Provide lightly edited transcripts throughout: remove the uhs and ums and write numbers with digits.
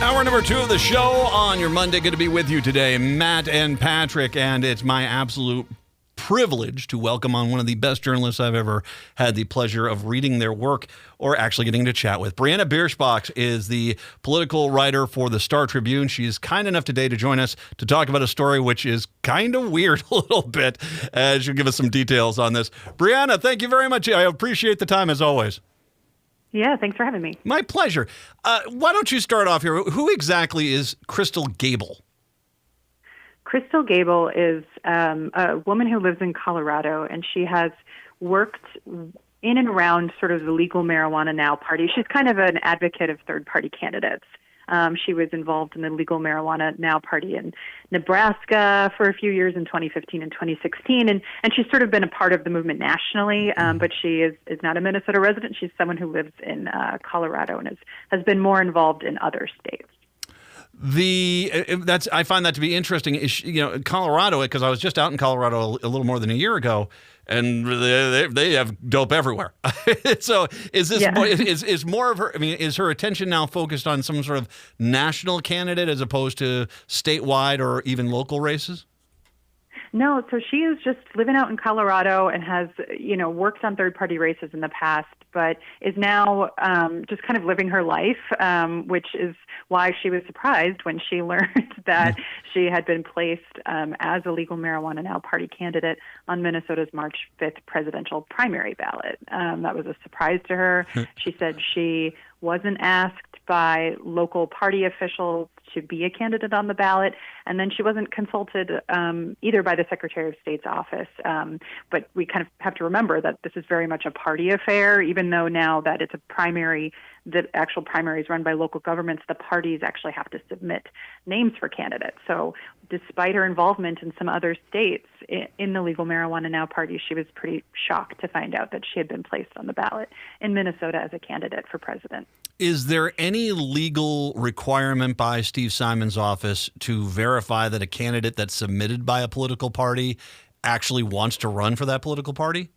Hour number 2 of the show on your Monday. Good to be with you today, Matt and Patrick, and it's my absolute privilege to welcome on one of the best journalists I've ever had the pleasure of reading their work or actually getting to chat with. Briana Bierschbach is the political writer for the Star Tribune. She's kind enough today to join us to talk about a story which is kind of weird a little bit. She'll give us some details on this. Briana, thank you very much. I appreciate the time as always. Yeah, thanks for having me. My pleasure. Why don't you start off here? Who exactly is Crystal Gable? Crystal Gable is a woman who lives in Colorado, and she has worked in and around sort of the Legal Marijuana Now party. She's kind of an advocate of third-party candidates. She was involved in the Legal Marijuana Now party in Nebraska for a few years in 2015 and 2016, and she's sort of been a part of the movement nationally, but she is not a Minnesota resident. She's someone who lives in Colorado and has been more involved in other states. I find that to be interesting. Colorado, because I was just out in Colorado a little more than a year ago, and they have dope everywhere. So is this is more of her? I mean, is her attention now focused on some sort of national candidate as opposed to statewide or even local races? No, so she is just living out in Colorado and has, worked on third-party races in the past, but is now just kind of living her life, which is why she was surprised when she learned that she had been placed as a Legal Marijuana Now party candidate on Minnesota's March 5th presidential primary ballot. That was a surprise to her. She said she wasn't asked by local party officials to be a candidate on the ballot, and then she wasn't consulted either by the Secretary of State's office. But we kind of have to remember that this is very much a party affair, even though now that it's a primary, the actual primary is run by local governments, the parties actually have to submit names for candidates. So despite her involvement in some other states in the Legal Marijuana Now party, she was pretty shocked to find out that she had been placed on the ballot in Minnesota as a candidate for president. Is there any legal requirement by Steve Simon's office to verify that a candidate that's submitted by a political party actually wants to run for that political party?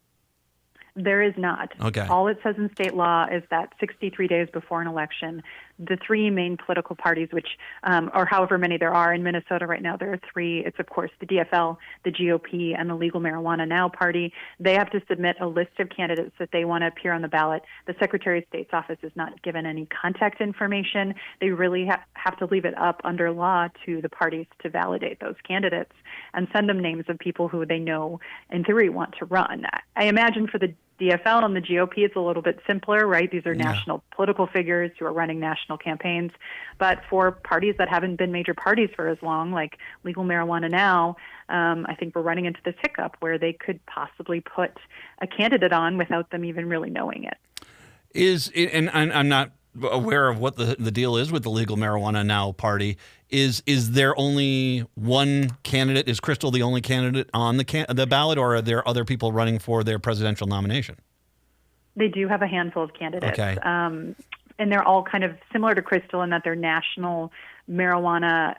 There is not. Okay. All it says in state law is that 63 days before an election, the three main political parties, which, or however many there are in Minnesota right now, there are three. It's, of course, the DFL, the GOP, and the Legal Marijuana Now party. They have to submit a list of candidates that they want to appear on the ballot. The Secretary of State's office is not given any contact information. They really have to leave it up under law to the parties to validate those candidates and send them names of people who they know, in theory, want to run. I imagine for the DFL and the GOP, it's a little bit simpler, right? These are national political figures who are running national campaigns. But for parties that haven't been major parties for as long, like Legal Marijuana Now, I think we're running into this hiccup where they could possibly put a candidate on without them even really knowing it. And I'm not aware of what the deal is with the Legal Marijuana Now party. Is there only one candidate? Is Crystal the only candidate on the ballot, or are there other people running for their presidential nomination? They do have a handful of candidates. Okay. And they're all kind of similar to Crystal in that they're national marijuana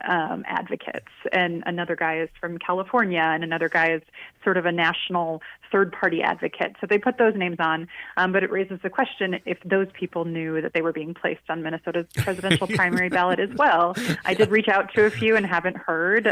advocates. And another guy is from California, and another guy is sort of a national third-party advocate. So they put those names on, but it raises the question if those people knew that they were being placed on Minnesota's presidential primary ballot as well. I did reach out to a few and haven't heard,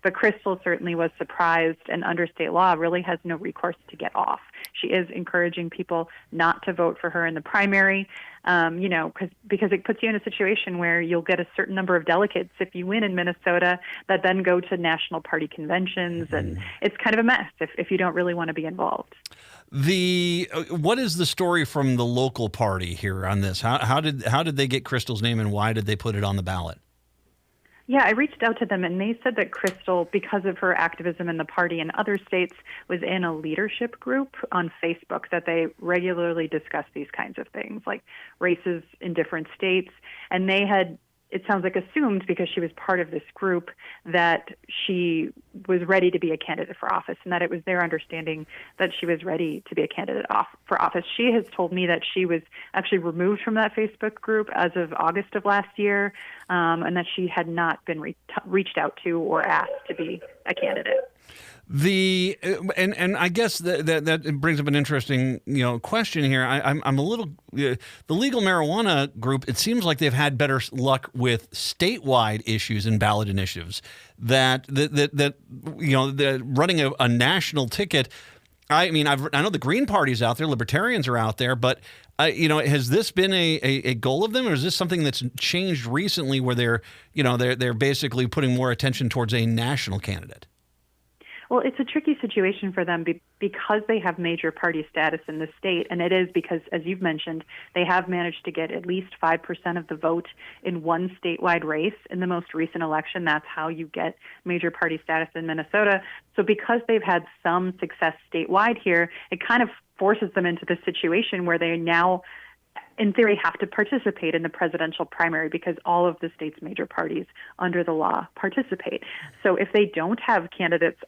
but Crystal certainly was surprised, and under state law really has no recourse to get off. She is encouraging people not to vote for her in the primary, because it puts you in a situation where you'll get a certain number of delegates if you win in Minnesota that then go to national party conventions, and it's kind of a mess if you don't really want to be involved. What is the story from the local party here on this? How did they get Crystal's name, and why did they put it on the ballot? Yeah, I reached out to them, and they said that Crystal, because of her activism in the party in other states, was in a leadership group on Facebook that they regularly discuss these kinds of things, like races in different states. And they had, it sounds like, assumed, because she was part of this group, that she was ready to be a candidate for office, and that it was their understanding that she was ready to be a candidate for office. She has told me that she was actually removed from that Facebook group as of August of last year, and that she had not been reached out to or asked to be a candidate. And I guess that brings up an interesting question here. I'm a little the legal marijuana group. It seems like they've had better luck with statewide issues and ballot initiatives. That running a national ticket. I mean, I know the Green Party's out there, Libertarians are out there, but has this been a goal of them, or is this something that's changed recently, where they're basically putting more attention towards a national candidate? Well, it's a tricky situation for them because they have major party status in the state, and it is because, as you've mentioned, they have managed to get at least 5% of the vote in one statewide race in the most recent election. That's how you get major party status in Minnesota. So because they've had some success statewide here, it kind of forces them into this situation where they now, in theory, have to participate in the presidential primary because all of the state's major parties under the law participate. So if they don't have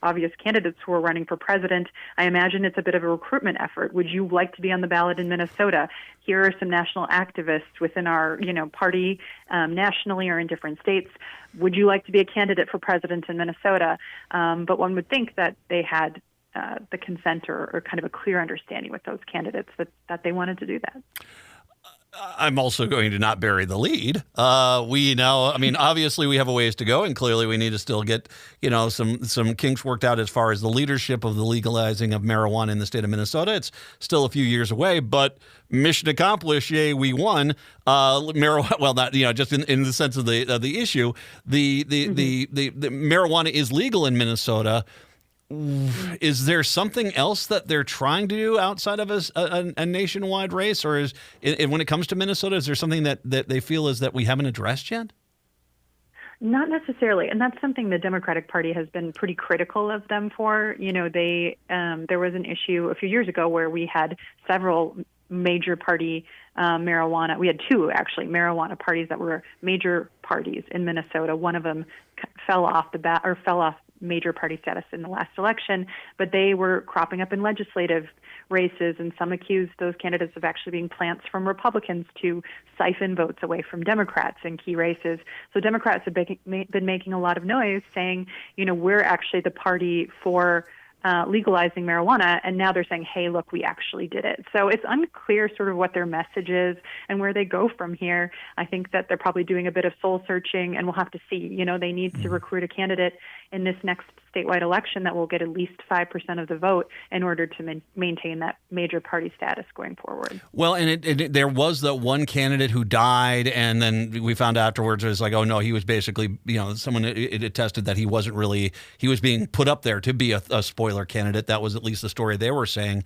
obvious candidates who are running for president, I imagine it's a bit of a recruitment effort. Would you like to be on the ballot in Minnesota? Here are some national activists within our party nationally or in different states. Would you like to be a candidate for president in Minnesota? But one would think that they had the consent or kind of a clear understanding with those candidates that they wanted to do that. I'm also going to not bury the lead. Obviously we have a ways to go, and clearly we need to still get, some kinks worked out as far as the leadership of the legalizing of marijuana in the state of Minnesota. It's still a few years away, but mission accomplished. Yay, we won. Marijuana. Well, not just in the sense of the issue. The marijuana is legal in Minnesota. Is there something else that they're trying to do outside of a nationwide race, or when it comes to Minnesota, is there something that they feel is that we haven't addressed yet? Not necessarily, and that's something the Democratic Party has been pretty critical of them for. There was an issue a few years ago where we had several major party marijuana. We had two actually marijuana parties that were major parties in Minnesota. One of them fell off major party status in the last election, but they were cropping up in legislative races, and some accused those candidates of actually being plants from Republicans to siphon votes away from Democrats in key races. So Democrats have been making a lot of noise saying, we're actually the party for legalizing marijuana, and now they're saying, hey, look, we actually did it. So it's unclear sort of what their message is and where they go from here. I think that they're probably doing a bit of soul searching, and we'll have to see. They need to recruit a candidate in this next statewide election that will get at least 5% of the vote in order to maintain that major party status going forward. Well, and there was the one candidate who died, and then we found afterwards it was like, oh no, he was basically, someone it attested that he wasn't really, he was being put up there to be a spoiler candidate. That was at least the story they were saying.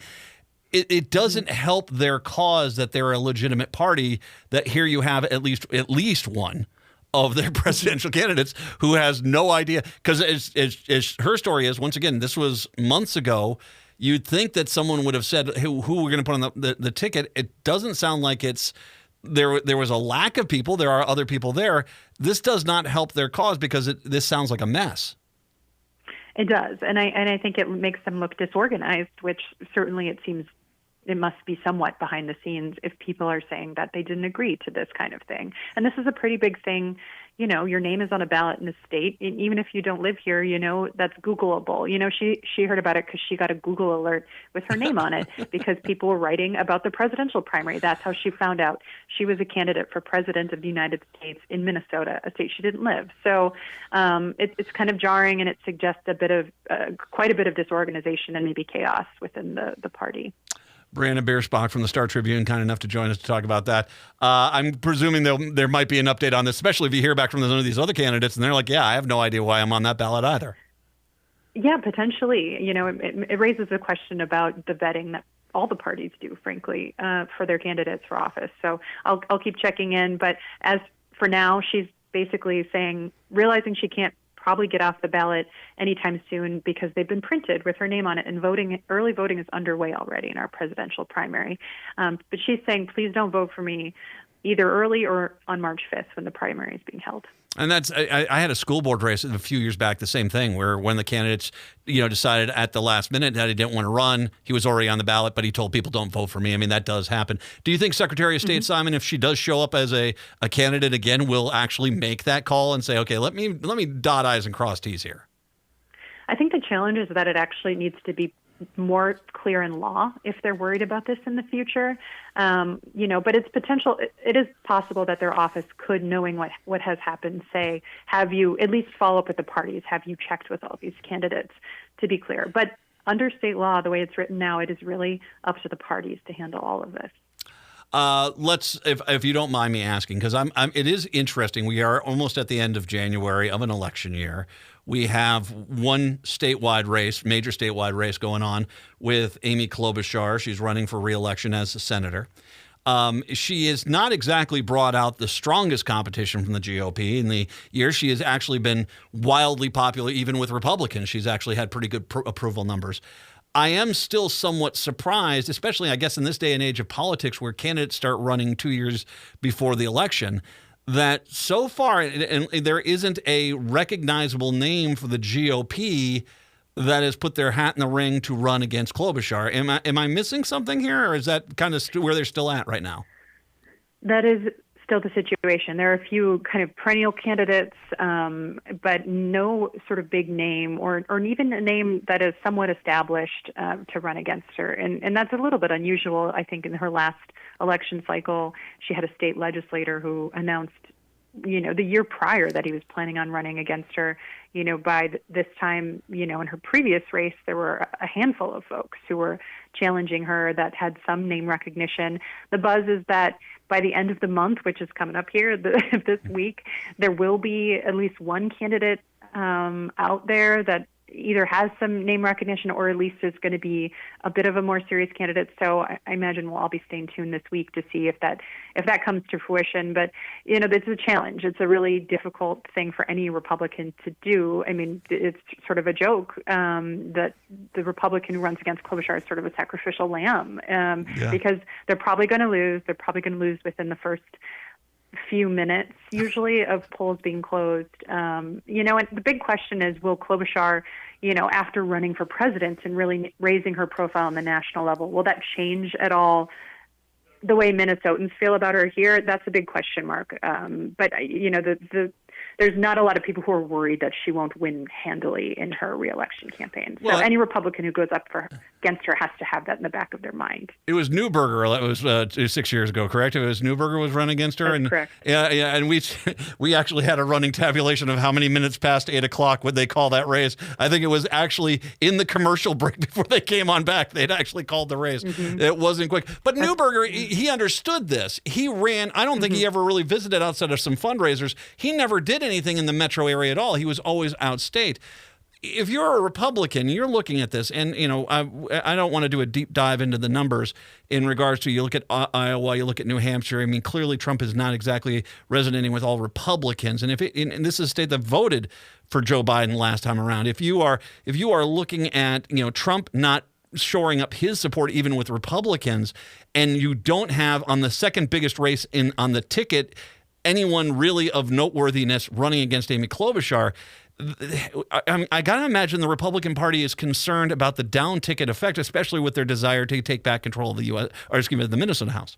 It doesn't help their cause that they're a legitimate party, that here you have at least one of their presidential candidates who has no idea. Because as her story is, once again, this was months ago. You'd think that someone would have said who we're going to put on the ticket. It doesn't sound like it's there was a lack of people. There are other people there. This does not help their cause because this sounds like a mess. It does, and I think it makes them look disorganized, which certainly it seems it must be somewhat behind the scenes if people are saying that they didn't agree to this kind of thing. And this is a pretty big thing. Your name is on a ballot in the state, and even if you don't live here, that's Googleable. She heard about it because she got a Google alert with her name on it because people were writing about the presidential primary. That's how she found out she was a candidate for president of the United States in Minnesota, a state she didn't live. So it's kind of jarring, and it suggests quite a bit of disorganization and maybe chaos within the party. Briana Bierschbach from the Star Tribune, kind enough to join us to talk about that. I'm presuming there might be an update on this, especially if you hear back from some of these other candidates and they're like, yeah, I have no idea why I'm on that ballot either. Yeah, potentially. It raises a question about the vetting that all the parties do, frankly, for their candidates for office. So I'll keep checking in. But as for now, she's basically realizing she can't probably get off the ballot anytime soon because they've been printed with her name on it, and early voting is underway already in our presidential primary. But she's saying, please don't vote for me either early or on March 5th when the primary is being held. And I had a school board race a few years back, the same thing, where when the candidates, decided at the last minute that he didn't want to run, he was already on the ballot, but he told people don't vote for me. I mean, that does happen. Do you think Secretary of State Simon, if she does show up as a candidate again, will actually make that call and say, okay, let me dot I's and cross T's here? I think that challenge is that it actually needs to be more clear in law if they're worried about this in the future. But it's potential. It is possible that their office could, knowing what has happened, say, have you at least follow up with the parties? Have you checked with all these candidates to be clear? But under state law, the way it's written now, it is really up to the parties to handle all of this. If you don't mind me asking, because it is interesting. We are almost at the end of January of an election year. We have one major statewide race going on with Amy Klobuchar. She's running for re-election as a senator. She has not exactly brought out the strongest competition from the GOP. In the year, she has actually been wildly popular, even with Republicans. She's actually had pretty good approval numbers. I am still somewhat surprised, especially, I guess, in this day and age of politics where candidates start running 2 years before the election, that so far and there isn't a recognizable name for the GOP that has put their hat in the ring to run against Klobuchar. Am I missing something here, or is that kind of where they're still at right now? That is still the situation. There are a few kind of perennial candidates, but no sort of big name or even a name that is somewhat established to run against her. And that's a little bit unusual. I think in her last election cycle, she had a state legislator who announced, the year prior that he was planning on running against her. By this time, in her previous race, there were a handful of folks who were challenging her that had some name recognition. The buzz is that by the end of the month, which is coming up here this week, there will be at least one candidate out there that either has some name recognition or at least is going to be a bit of a more serious candidate. So I imagine we'll all be staying tuned this week to see if that comes to fruition. But, it's a challenge. It's a really difficult thing for any Republican to do. I mean, it's sort of a joke that the Republican who runs against Klobuchar is sort of a sacrificial lamb because they're probably going to lose. They're probably going to lose within the first few minutes, usually, of polls being closed. And the big question is, will Klobuchar, after running for president and really raising her profile on the national level, will that change at all the way Minnesotans feel about her here? That's a big question mark. But there's not a lot of people who are worried that she won't win handily in her reelection campaign. So any Republican who goes up against her has to have that in the back of their mind. It was Neuberger. That was 6 years ago, correct? It was Neuberger was running against her. That's correct. Yeah, and we actually had a running tabulation of how many minutes past 8 o'clock would they call that race. I think it was actually in the commercial break before they came on back. They'd actually called the race. Mm-hmm. It wasn't quick. But Neuberger, he understood this. He ran. I don't think he ever really visited outside of some fundraisers. He never did anything in the metro area at all. He was always outstate. If you're a Republican, you're looking at this, and I don't want to do a deep dive into the numbers in regards to, you look at Iowa, you look at New Hampshire. I mean, clearly Trump is not exactly resonating with all Republicans, and and this is a state that voted for Joe Biden last time around. If you are looking at Trump not shoring up his support even with Republicans, and you don't have on the second biggest race on the ticket anyone really of noteworthiness running against Amy Klobuchar, I got to imagine the Republican Party is concerned about the down ticket effect, especially with their desire to take back control of the Minnesota House.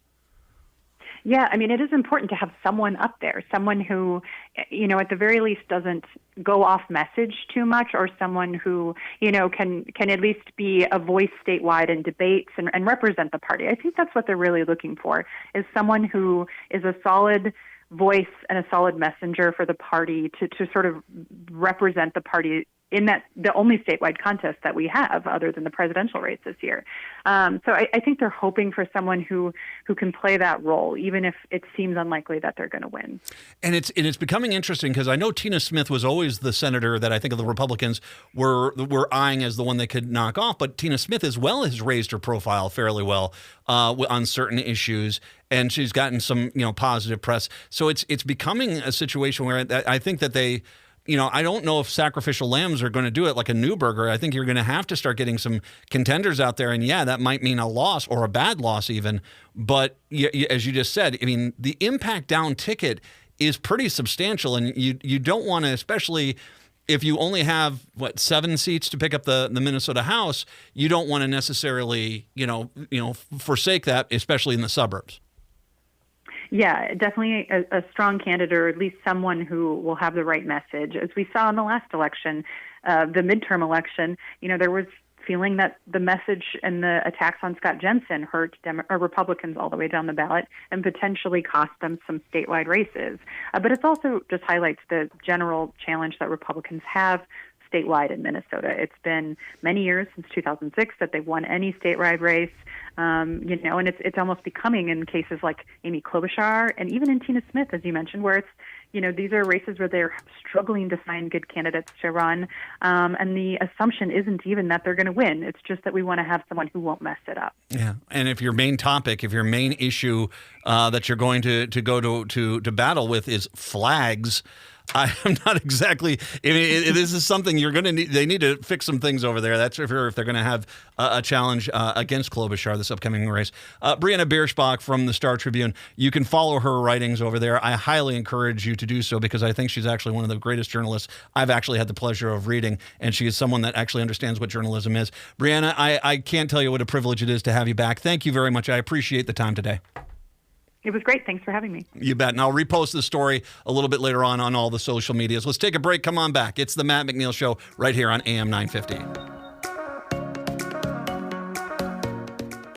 Yeah, I mean, it is important to have someone up there, someone who, at the very least doesn't go off message too much, or someone who, can at least be a voice statewide in debates and represent the party. I think that's what they're really looking for, is someone who is a solid voice and a solid messenger for the party to sort of represent the party in the only statewide contest that we have other than the presidential race this year. So I think they're hoping for someone who can play that role, even if it seems unlikely that they're going to win. And it's becoming interesting because I know Tina Smith was always the senator that I think of the Republicans were eyeing as the one they could knock off. But Tina Smith as well has raised her profile fairly well on certain issues, and she's gotten some positive press. So it's becoming a situation where I think that they. I don't know if sacrificial lambs are going to do it like a Neuberger. I think you're going to have to start getting some contenders out there. And yeah, that might mean a loss or a bad loss even. But as you just said, I mean, the impact down ticket is pretty substantial. And you don't want to, especially if you only have, 7 seats to pick up the Minnesota House, you don't want to necessarily, forsake that, especially in the suburbs. Yeah, definitely a strong candidate, or at least someone who will have the right message. As we saw in the last election, the midterm election, there was feeling that the message and the attacks on Scott Jensen hurt Republicans all the way down the ballot and potentially cost them some statewide races. But it also just highlights the general challenge that Republicans have statewide in Minnesota. It's been many years, since 2006, that they've won any statewide race. And it's almost becoming, in cases like Amy Klobuchar and even in Tina Smith, as you mentioned, where it's, these are races where they're struggling to find good candidates to run. And the assumption isn't even that they're going to win. It's just that we want to have someone who won't mess it up. Yeah. And if your main issue that you're going to go to battle with is flags, I am not exactly. This is something you're going to need. They need to fix some things over there. That's if they're going to have a challenge against Klobuchar this upcoming race. Briana Bierschbach from the Star Tribune. You can follow her writings over there. I highly encourage you to do so because I think she's actually one of the greatest journalists I've actually had the pleasure of reading, and she is someone that actually understands what journalism is. Briana, I can't tell you what a privilege it is to have you back. Thank you very much. I appreciate the time today. It was great. Thanks for having me. You bet. And I'll repost the story a little bit later on all the social medias. Let's take a break. Come on back. It's the Matt McNeil Show right here on AM 950.